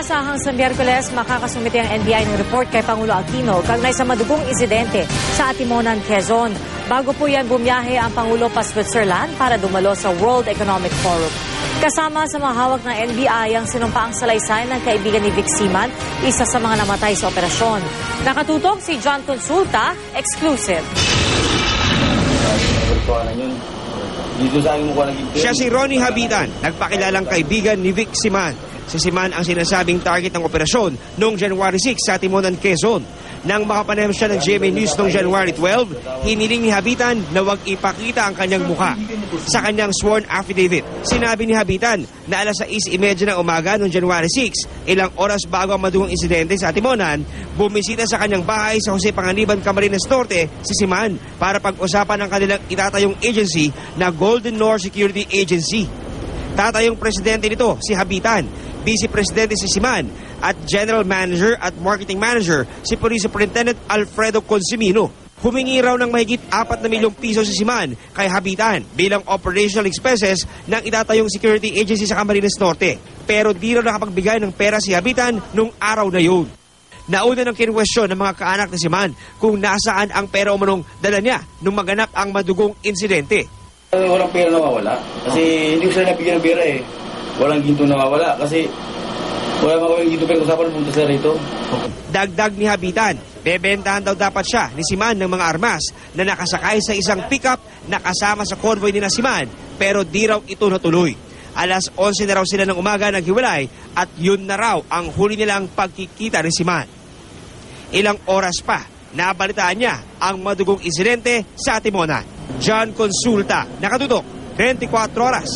Inaasahang sa Miyerkules makakasumite ang NBI ng report kay Pangulo Aquino kaugnay sa madugong insidente sa Atimonan, Quezon. Bago po yan bumiyahe ang Pangulo pa Switzerland para dumalo sa World Economic Forum. Kasama sa mga hawak ng NBI ang sinumpaang salaysay ng kaibigan ni Vic Siman, isa sa mga namatay sa operasyon. Nakatutok si John Consulta, exclusive. Siya si Ronnie Habitan, nagpakilalang kaibigan ni Vic Siman. Si Siman ang sinasabing target ng operasyon noong January 6 sa Atimonan, Quezon. Nang makapanayam siya ng GMA News noong January 12, hiniling ni Habitan na huwag ipakita ang kanyang mukha. Sa kanyang sworn affidavit, sinabi ni Habitan na alas 6:30 ng umaga noong January 6, ilang oras bago ang madugong insidente sa Atimonan, bumisita sa kanyang bahay sa Jose Panganiban, Camarines Norte si Siman para pag-usapan ang kanilang itatayong agency na Golden North Security Agency. Tatayong presidente nito si Habitan, Vice Presidente si Siman at General Manager at Marketing Manager si Police Superintendent Alfredo Consimino. Humingi raw ng mahigit 4 na milyong piso si Siman kay Habitan bilang operational expenses ng itatayong security agency sa Camarines Norte. Pero di raw nakapagbigay ng pera si Habitan nung araw na yun. Nauna ng kinwestiyon ng mga kaanak ni Siman kung nasaan ang pera umanong dala niya nung maganap ang madugong insidente. Walang pera nawawala kasi hindi ko sila nabigyan ng pera eh. Walang ginto nawawala kasi wala mga ginto pero usapan punta sila rito. Dagdag ni Habitan, bebentahan daw dapat siya ni Siman ng mga armas na nakasakay sa isang pickup na kasama sa convoy ni Siman pero di raw ito natuloy. Alas 11 na raw sila ng umaga naghiwalay at yun na raw ang huli nilang pagkikita ni Siman. Ilang oras pa, nabalitaan niya ang madugong insidente sa Atimonan. John Consulta, nakatutok, 24 oras.